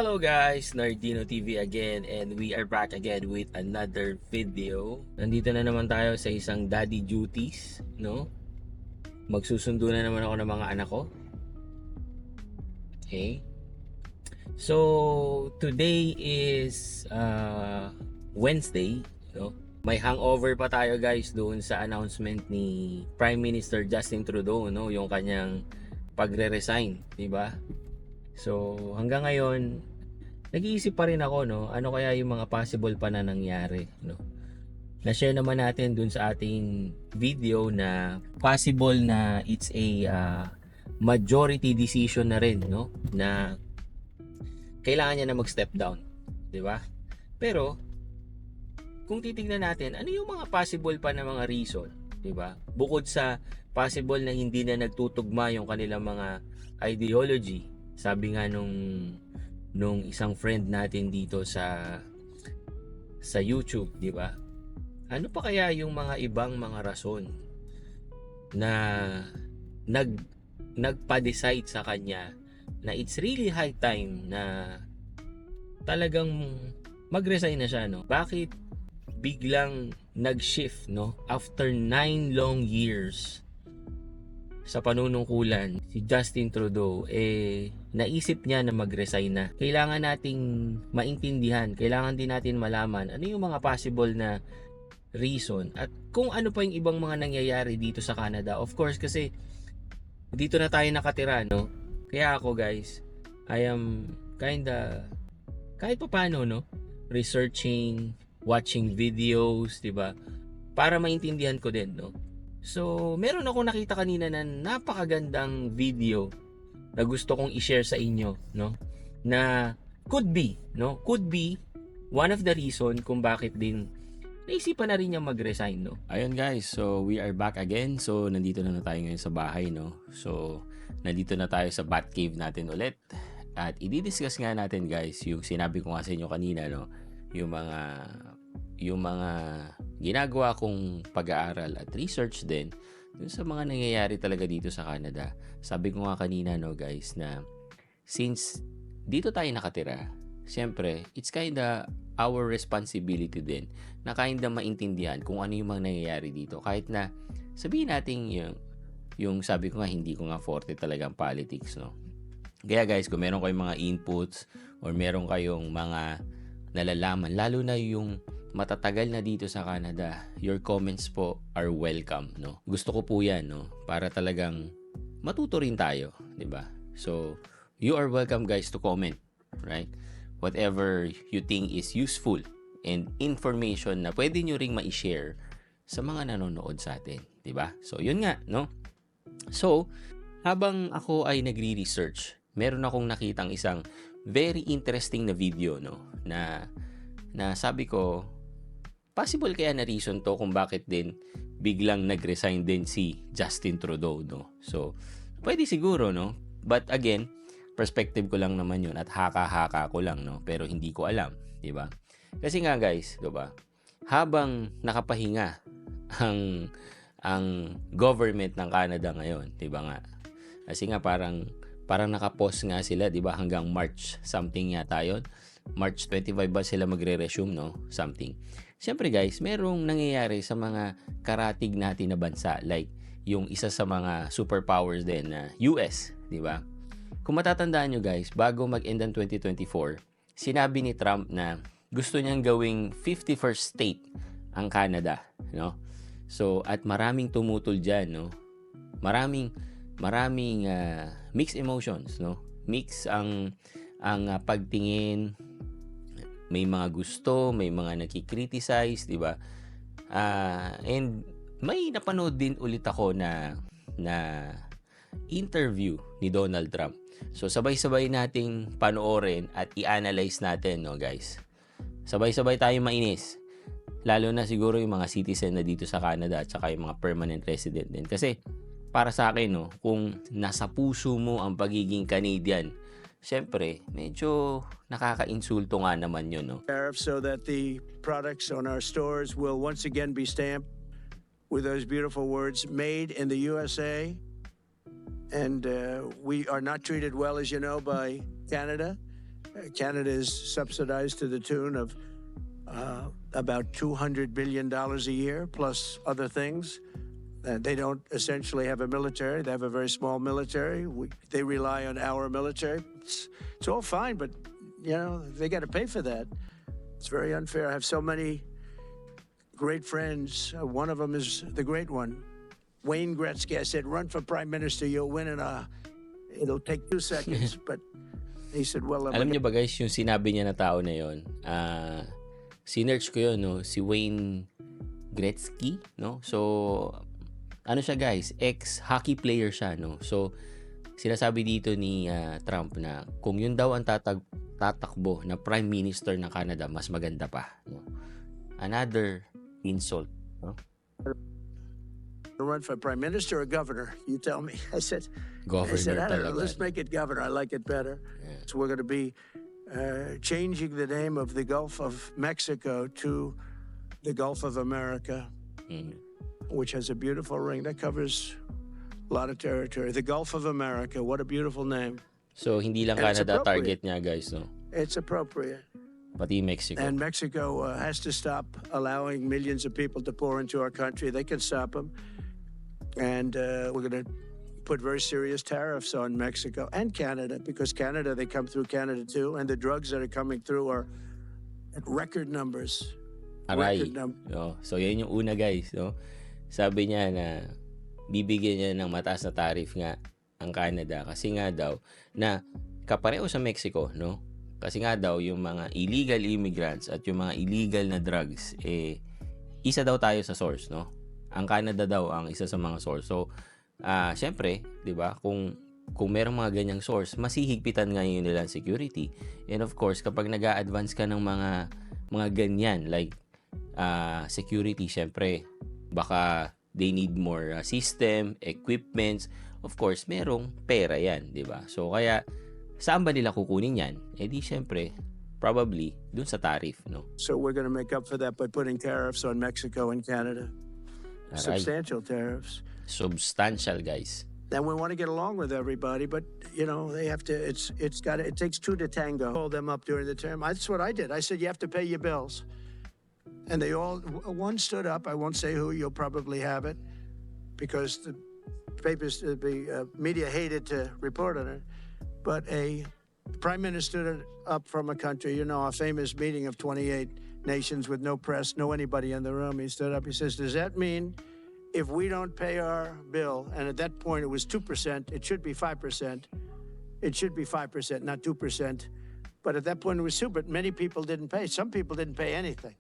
Hello guys, Nardino TV again and we are back again with another video. Nandito na naman tayo sa isang daddy duties, no? Magsusundo na naman ako ng mga anak ko. Okay? So, today is Wednesday, no? May hangover pa tayo guys doon sa announcement ni Prime Minister Justin Trudeau, no? Yung kanyang pagre-resign, di ba? So, hanggang ngayon, nag-iisip pa rin ako, no? Ano kaya yung mga possible pa na nangyari, no? Na-share naman natin dun sa ating video na possible na it's a majority decision na rin, no? Na kailangan niya na mag-step down, di ba? Pero, kung titingnan natin, ano yung mga possible pa na mga reason, di ba? Bukod sa possible na hindi na nagtutugma yung kanilang mga ideology. Sabi nga nung isang friend natin dito sa YouTube, di ba? Ano pa kaya yung mga ibang mga rason na nagpa-decide sa kanya na it's really high time na talagang mag-resign na siya, no? Bakit biglang nag-shift, no? After 9 long years sa panunungkulan, si Justin Trudeau, naisip niya na mag-resign na. Kailangan nating maintindihan, kailangan din natin malaman ano yung mga possible na reason at kung ano pa yung ibang mga nangyayari dito sa Canada. Of course, kasi dito na tayo nakatira, no? Kaya ako guys, I am kinda, kahit pa paano, no? Researching, watching videos, diba? Para maintindihan ko din, no? So, meron ako nakita kanina na napakagandang video na gusto kong i-share sa inyo, no? Na could be, no? Could be one of the reason kung bakit din naisipan na rin niya mag-resign, no? Ayun guys, so we are back again. So, nandito na tayo ngayon sa bahay, no? So, nandito na tayo sa Batcave natin ulit. At i-discuss nga natin guys, yung sinabi ko nga sa inyo kanina, no? Yung mga ginagawa kong pag-aaral at research din dun sa mga nangyayari talaga dito sa Canada. Sabi ko nga kanina, no guys, na since dito tayo nakatira, siyempre, it's kinda our responsibility din na kinda maintindihan kung ano yung mga nangyayari dito. Kahit na sabihin natin yung sabi ko nga, hindi ko nga forte talagang politics, no? Kaya guys, kung meron kayong mga inputs or meron kayong mga nalalaman, lalo na yung matatagal na dito sa Canada, your comments po are welcome, no? Gusto ko po 'yan, no? Para talagang matuto rin tayo, 'di ba? So, you are welcome guys to comment, right? Whatever you think is useful and information na pwede nyo ring ma-share sa mga nanonood sa atin, 'di ba? So, 'yun nga, no? So, habang ako ay nagre-research, meron akong nakitang isang very interesting na video, no? Na sabi ko, possible kaya na reason to kung bakit din biglang nag-resign din si Justin Trudeau, no? So, pwede siguro, no? But again, perspective ko lang naman yun at haka-haka ko lang, no? Pero hindi ko alam, di ba? Kasi nga guys, di ba? Habang nakapahinga ang government ng Canada ngayon, di ba nga? Kasi nga parang naka-pause nga sila, di ba? Hanggang March something yata yun. March 25 ba sila magre-resume, no? Something. Siyempre guys, merong nangyayari sa mga karatig natin na bansa, like yung isa sa mga superpowers din na US, di ba? Kung matatandaan nyo guys, bago mag-end ang 2024, sinabi ni Trump na gusto niyang gawing 51st state ang Canada, no? So, at maraming tumutol dyan, no? Maraming mixed emotions, no? Mix ang pagtingin. May mga gusto, may mga nakikriticize, di ba? And may napanood din ulit ako na interview ni Donald Trump. So, sabay-sabay nating panoorin at i-analyze natin, no, guys? Sabay-sabay tayong mainis. Lalo na siguro yung mga citizen na dito sa Canada at saka yung mga permanent resident din. Kasi, para sa akin, no, kung nasa puso mo ang pagiging Canadian, siyempre, medyo nakaka-insulto nga naman yun, no? So that the products on our stores will once again be stamped with those beautiful words, made in the USA. And we are not treated well, as you know, by Canada. Canada is subsidized to the tune of about $200 billion a year, plus other things. They don't essentially have a military. They have a very small military. They rely on our military. It's all fine, but, you know, they got to pay for that. It's very unfair. I have so many great friends. One of them is the great one, Wayne Gretzky. I said, run for prime minister, you'll win it'll take 2 seconds. But he said, well, Alam niyo ba guys, yung sinabi niya na tao na yon, sinearch ko yun, no? Si Wayne Gretzky, no? So, ano siya guys, ex-hockey player siya, no? So, sinasabi dito ni Trump na kung yun daw ang tatakbo na prime minister ng Canada, mas maganda pa, no? Another insult, no? Run for prime minister or governor? You tell me. I said, Governor I don't know. talaga. Let's make it governor. I like it better. Yeah. So we're going to be changing the name of the Gulf of Mexico to the Gulf of America, which has a beautiful ring that covers a lot of territory. The Gulf of America. What a beautiful name. So, hindi lang And it's Canada appropriate. target niya guys, no? It's appropriate. Pati Mexico. And Mexico has to stop allowing millions of people to pour into our country. They can stop them. And we're going to put very serious tariffs on Mexico and Canada, because Canada, they come through Canada too. And the drugs that are coming through are at record numbers. Aray. Record No? So, yan yung una guys, no? Sabi niya na bibigyan niya ng mataas na tariff nga ang Canada kasi nga daw na kapareho sa Mexico, no? Kasi nga daw yung mga illegal immigrants at yung mga illegal na drugs, isa daw tayo sa source, no? Ang Canada daw ang isa sa mga source. So, syempre, 'di ba? Kung merong mga ganyang source, masihigpitan ngayon nila ang security. And of course, kapag nag-a-advance ka ng mga ganyan like security, syempre, baka they need more system, equipments. Of course, merong pera 'yan, 'di ba? So, kaya saan ba nila kukunin 'yan? Di syempre, probably dun sa tariff, no? So we're going to make up for that by putting tariffs on Mexico and Canada. Aray. Substantial tariffs. Substantial, guys. And we want to get along with everybody, but you know they have to. It takes two to tango. Hold them up during the term. That's what I did. I said you have to pay your bills, and they all. One stood up. I won't say who. You'll probably have it, because the papers, the media hated to report on it. But a prime minister stood up from a country. You know, a famous meeting of 28 nations with no press, no anybody in the room. He stood up. He says, "Does that mean?" If we don't pay our bill, and at that point it was 2%, it should be 5%. It should be 5%, not 2%. But at that point it was 2%, but many people didn't pay. Some people didn't pay anything.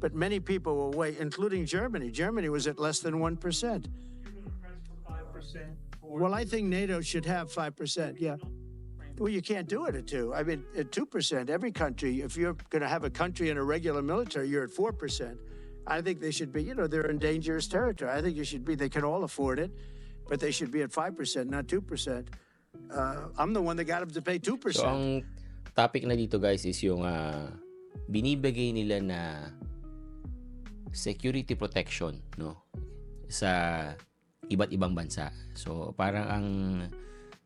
But many people were way, including Germany. Germany was at less than 1%. Well, I think NATO should have 5%, yeah. Well, you can't do it at 2%. I mean, at 2%, every country, if you're going to have a country in a regular military, you're at 4%. I think they should be, you know, they're in dangerous territory. I think they can all afford it, but they should be at 5%, not 2%. I'm the one that got them to pay 2%. So, ang topic na dito guys is yung binibigay nila na security protection, no, sa iba't ibang bansa. So, parang ang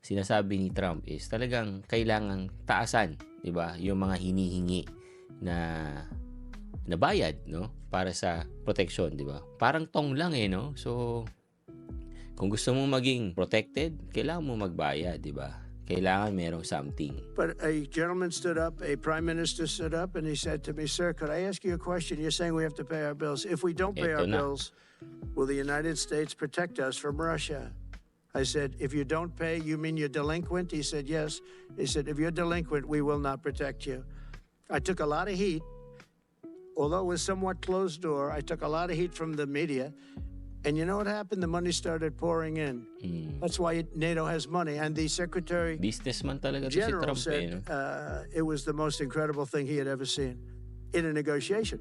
sinasabi ni Trump is talagang kailangang taasan, 'di ba, yung mga hinihingi na bayad, no, para sa protection, 'di ba? Parang tong lang no. So, kung gusto mo maging protected, kailangan mo magbayad, 'di ba? Kailangan merong something. But a gentleman stood up, a prime minister stood up, and he said to me, "Sir, could I ask you a question? You're saying we have to pay our bills. If we don't pay our bills, will the United States protect us from Russia?" I said, "If you don't pay, you mean you're delinquent?" He said, "Yes." He said, "If you're delinquent, we will not protect you." I took a lot of heat. Although it was somewhat closed door, I took a lot of heat from the media. And you know what happened? The money started pouring in. That's why NATO has money. And the Secretary Businessman talaga to si General Trump, said no? it was the most incredible thing he had ever seen in a negotiation.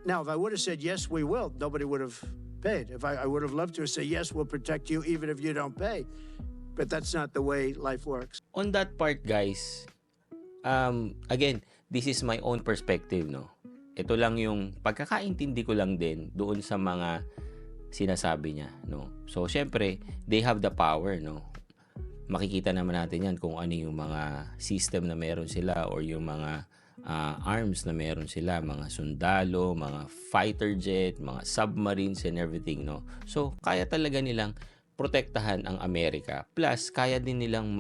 Now, if I would have said, yes, we will, nobody would have paid. If I would have loved to say, yes, we'll protect you even if you don't pay. But that's not the way life works. On that part, guys, again, this is my own perspective, no? Ito lang yung pagkakaintindi ko lang din doon sa mga sinasabi niya, no? So, syempre, they have the power, no? makikita naman natin yan kung ano yung mga system na meron sila or yung mga arms na meron sila, mga sundalo, mga fighter jet, mga submarines and everything, no? So, kaya talaga nilang protektahan ang Amerika. Plus, kaya din nilang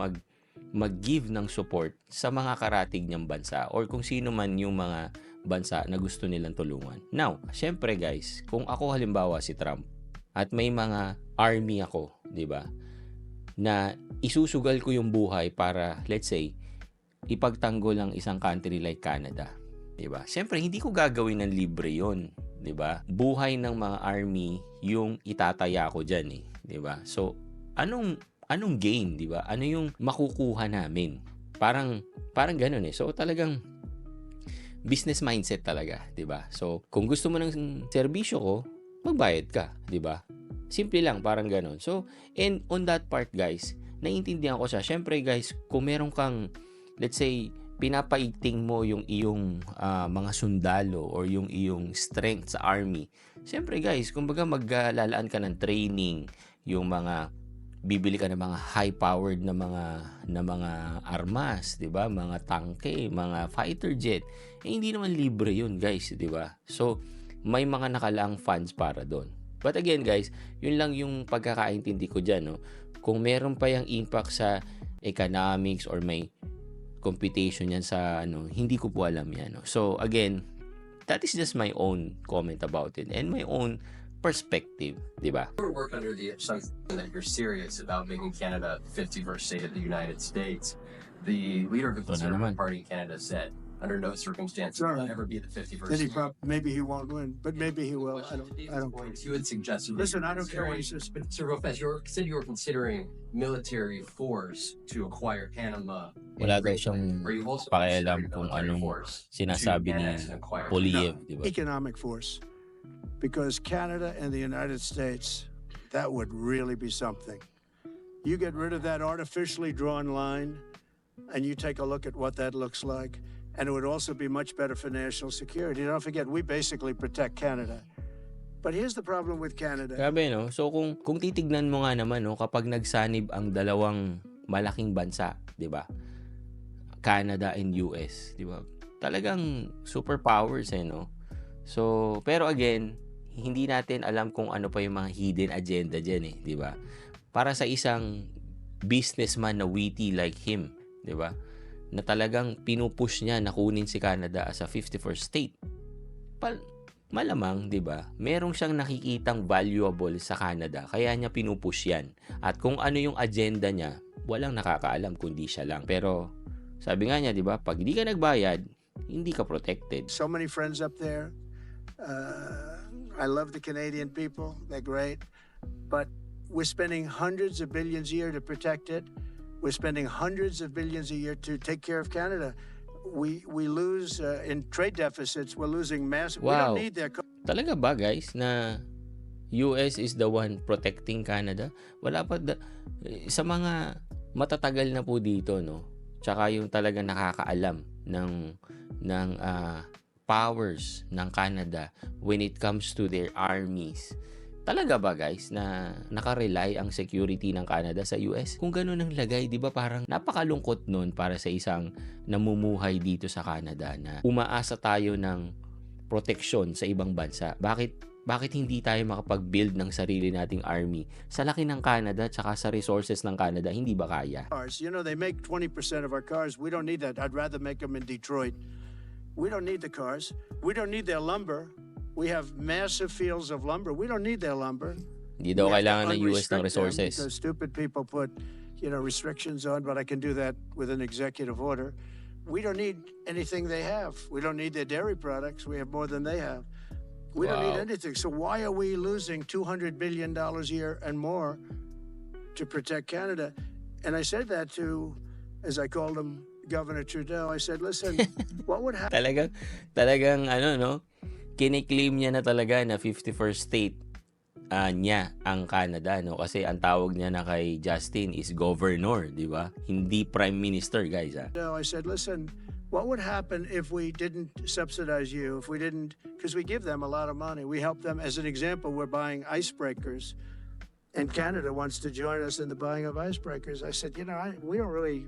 mag-give ng support sa mga karatig niyang bansa or kung sino man yung mga bansa na gusto nilang tulungan. Now, syempre guys, kung ako halimbawa si Trump at may mga army ako, di ba, na isusugal ko yung buhay para, let's say, ipagtanggol ang isang country like Canada, 'di ba? Siyempre hindi ko gagawin ng libre 'yon, 'di ba? Buhay ng mga army yung itataya ko diyan eh, 'di ba? So, anong gain, 'di ba? Ano yung makukuha namin? Parang ganoon eh. So, talagang business mindset talaga, 'di ba? So, kung gusto mo ng serbisyo ko, magbayad ka, 'di ba? Simple lang, parang ganoon. So, and on that part, guys, naiintindihan ko siya. Siyempre, guys, kung meron kang, let's say, pinapaigting mo yung iyong mga sundalo or yung iyong strength sa army. Siyempre, guys, kumbaga maglalaan ka ng training, yung mga bibili ka ng mga high-powered na mga armas, 'di ba? Mga tangke, mga fighter jet. Eh, hindi naman libre 'yun, guys, 'di ba? So, may mga nakalaang funds para doon. But again, guys, yun lang yung pagkakaintindi ko dyan, no? Kung meron pa yung impact sa economics or may computation yan sa hindi ko po alam yan, no? So, again, that is just my own comment about it and my own perspective, di ba? You work under the assumption that you're serious about making Canada 51st state of the United States. The leader of the Conservative Party in Canada said, under no circumstances will it ever be the 51st state. Maybe he won't win, but maybe he will. I don't. You had suggested. Listen, I don't care what he says. But Sir Lopez, you said you were considering military force to acquire Panama. Wala daw siyang pakialam kung anong sinasabi ni Poliev, di ba? Economic force, because Canada and the United States, that would really be something. You get rid of that artificially drawn line, and you take a look at what that looks like. And it would also be much better for national security. Don't forget, we basically protect Canada. But here's the problem with Canada. Grabe, no? So, kung titignan mo nga naman, no, kapag nagsanib ang dalawang malaking bansa, di ba? Canada and US, di ba? Talagang superpowers, no? So, pero again, hindi natin alam kung ano pa yung mga hidden agenda dyan, di ba? Para sa isang businessman na witty like him, di ba? Na talagang pinupush niya na kunin si Canada as a 51st state. Malamang, 'di ba? Merong siyang nakikitang valuable sa Canada, kaya niya pinupush 'yan. At kung ano yung agenda niya, walang nakakaalam kundi siya lang. Pero sabi nga niya, 'di ba? Pag hindi ka nagbayad, hindi ka protected. So many friends up there. I love the Canadian people. They're great. But we're spending hundreds of billions a year to protect it. We're spending hundreds of billions a year to take care of Canada. We lose in trade deficits. We're losing massive. Wow. We don't need their. Talaga ba, guys, na US is the one protecting Canada? Wala pa sa mga matatagal na po dito, no? Tsaka yung talaga nakakaalam ng powers ng Canada when it comes to their armies. Talaga ba, guys, na nakarely ang security ng Canada sa US? Kung gano'n ang lagay, di ba parang napakalungkot nun para sa isang namumuhay dito sa Canada na umaasa tayo ng proteksyon sa ibang bansa. Bakit hindi tayo makapag-build ng sarili nating army? Sa laki ng Canada tsaka sa resources ng Canada, hindi ba kaya? You know, they make 20% of our cars. We don't need that. I'd rather make them in Detroit. We don't need the cars. We don't need their lumber. We have massive fields of lumber. We don't need their lumber. Hindi daw kailangan ng US ng resources. Because stupid people put, restrictions on, but I can do that with an executive order. We don't need anything they have. We don't need their dairy products. We have more than they have. We don't need anything. So why are we losing $200 billion a year and more to protect Canada? And I said that to, as I called him, Governor Trudeau. I said, listen, what would happen? Talagang kiniklaim niya na talaga na 51st state niya ang Canada, no? Kasi ang tawag niya na kay Justin is governor, di ba? Hindi prime minister, guys. No, I said, listen, what would happen if we didn't subsidize you, if we didn't, because we give them a lot of money. We help them. As an example, we're buying icebreakers and Canada wants to join us in the buying of icebreakers. I said, we don't really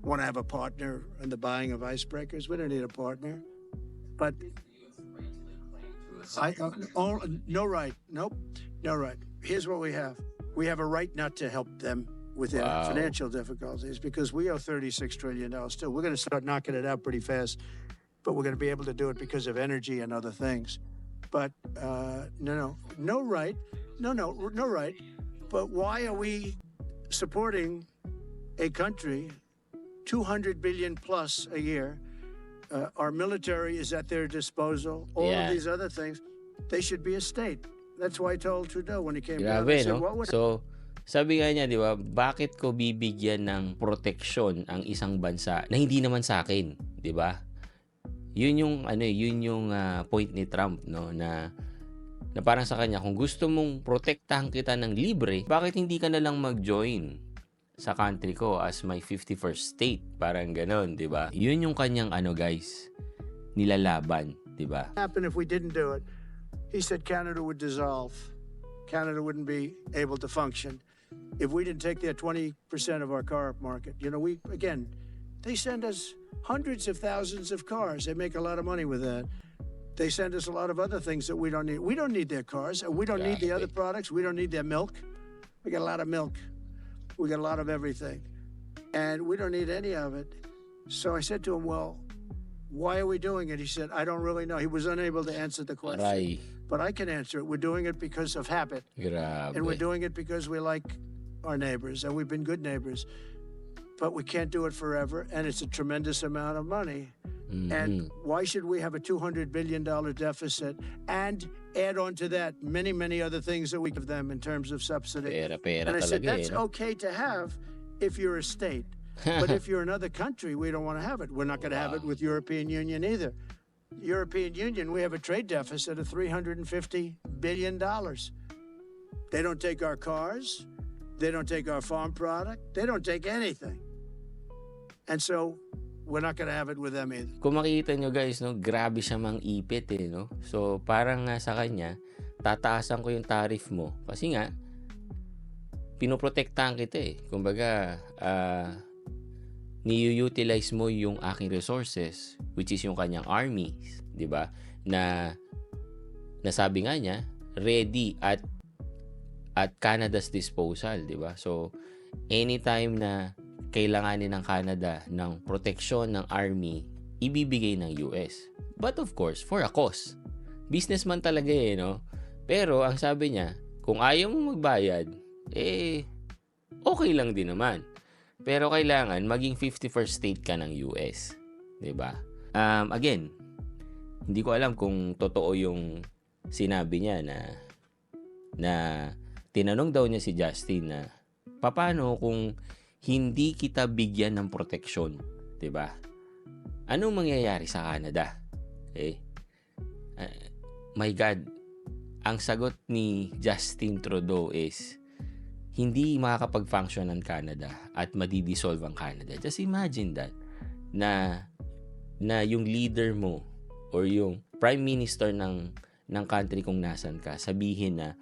want to have a partner in the buying of icebreakers. We don't need a partner. But no right. Nope. No right. Here's what we have. We have a right not to help them with their financial difficulties because we owe $36 trillion still. We're going to start knocking it out pretty fast, but we're going to be able to do it because of energy and other things. But no right. No right. But why are we supporting a country 200 billion plus a year? Our military is at their disposal. All of these other things. They should be a state. That's why I told Trudeau when he came down. Grabe, I said, no? what would So, sabi nga niya, di ba, bakit ko bibigyan ng proteksyon ang isang bansa na hindi naman sa akin, di ba? Yun yung point ni Trump, no, na parang sa kanya, kung gusto mong protektahan kita ng libre, bakit hindi ka na lang mag-join sa country ko as my 51st state? Parang ganon, di ba? Yun yung kanyang guys, nilalaban, di ba? happen if we didn't do it? He said Canada would dissolve. Canada wouldn't be able to function if we didn't take their 20% of our car market. They send us hundreds of thousands of cars. They make a lot of money with that. They send us a lot of other things that we don't need. We don't need their cars. We don't need the other products. We don't need their milk. We got a lot of milk. We got a lot of everything. And we don't need any of it. So I said to him, well, why are we doing it? He said, I don't really know. He was unable to answer the question. Aray, But I can answer it. We're doing it because of habit. grabe. And we're doing it because we like our neighbors. And we've been good neighbors. But we can't do it forever. And it's a tremendous amount of money. And why should we have a $200 billion deficit and add on to that many, many other things that we give them in terms of subsidy? Pera And I said, talaga that's no? okay to have if you're a state. But if you're another country, we don't want to have it. We're not going to have it with European Union either. European Union, we have a trade deficit of $350 billion. They don't take our cars. They don't take our farm product. They don't take anything. And so we're not going to have it with them either. Kung makikita nyo guys, no, grabe siya mang ipit no. So parang nga sa kanya, tataasan ko yung tariff mo kasi nga pinoprotektahan kita Kumbaga, ni-utilize mo yung aking resources, which is yung kanyang army, 'di ba? Na nasabi nga niya, ready at Canada's disposal, 'di ba? So anytime na kailanganin ng Canada ng proteksyon ng army, ibibigay ng US. But of course, for a cause. Businessman talaga no? Pero ang sabi niya, kung ayaw mo magbayad, okay lang din naman. Pero kailangan maging 51st state ka ng US. 'Di ba? Again, hindi ko alam kung totoo yung sinabi niya na tinanong daw niya si Justin na paano kung hindi kita bigyan ng proteksyon, 'di ba? Anong mangyayari sa Canada? My God, ang sagot ni Justin Trudeau is hindi makakapag-function ang Canada at madidissolve ang Canada. Just imagine that na yung leader mo or yung prime minister ng country kung nasan ka, sabihin na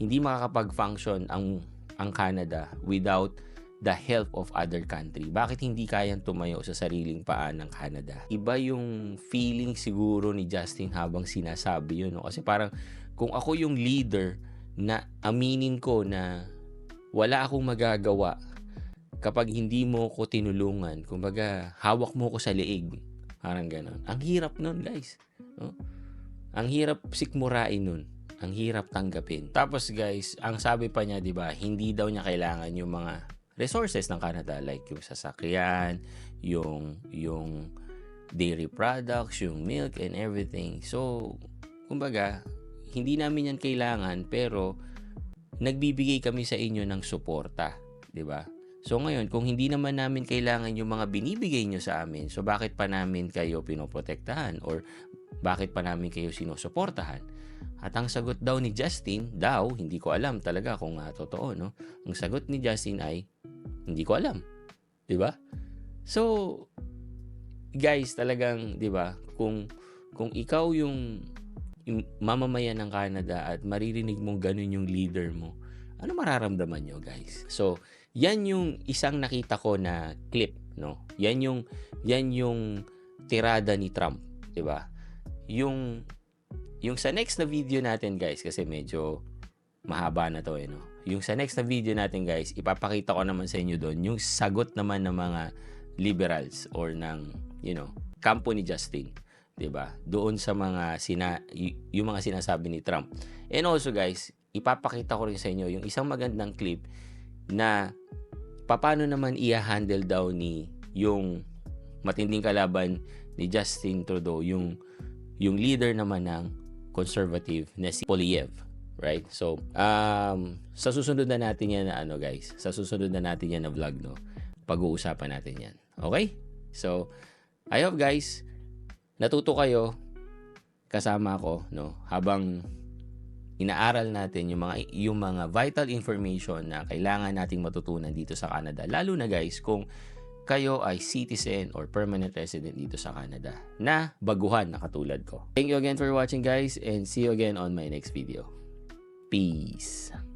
hindi makakapag-function ang Canada without the help of other country. Bakit hindi kayang tumayo sa sariling paa ng Canada? Iba yung feeling siguro ni Justin habang sinasabi yun. No? Kasi parang kung ako yung leader na aminin ko na wala akong magagawa kapag hindi mo ko tinulungan. Kumbaga, hawak mo ko sa liig. Parang gano'n. Ang hirap nun, guys. No? Ang hirap sikmurain nun. Ang hirap tanggapin. Tapos, guys, ang sabi pa niya, di ba, hindi daw niya kailangan yung mga resources ng Canada. Like yung sasakyan, yung dairy products, yung milk and everything. So, kumbaga, hindi namin yan kailangan, pero nagbibigay kami sa inyo ng suporta, 'di ba? So ngayon, kung hindi naman namin kailangan yung mga binibigay nyo sa amin, so bakit pa namin kayo pinoprotektahan or bakit pa namin kayo sinusuportahan? At ang sagot daw ni Justin, hindi ko alam talaga kung totoo, no? Ang sagot ni Justin ay hindi ko alam, 'di ba? So guys, talagang 'di ba, kung ikaw yung mamamayan ng Canada at maririnig mong ganun yung leader mo Ano mararamdaman nyo, guys? So, yan yung isang nakita ko na clip, no? Yan yung tirada ni Trump, 'di ba? Yung sa next na video natin, guys, kasi medyo mahaba na to, no? Yung sa next na video natin, guys, ipapakita ko naman sa inyo doon yung sagot naman ng mga liberals or ng, kampo ni Justin, 'di ba? Doon sa mga yung mga sinasabi ni Trump. And also, guys, ipapakita ko rin sa inyo yung isang magandang clip na paano naman i-handle daw ni yung matinding kalaban ni Justin Trudeau, yung leader naman ng conservative na si Poilievre, right? So, sa susunod na natin yan na guys, sa susunod na natin yan na vlog, no? Pag-uusapan natin yan. Okay? So, I hope, guys, natuto kayo kasama ko, no? Habang inaaral natin yung mga vital information na kailangan nating matutunan dito sa Canada. Lalo na, guys, kung kayo ay citizen or permanent resident dito sa Canada na baguhan na katulad ko. Thank you again for watching, guys, and see you again on my next video. Peace!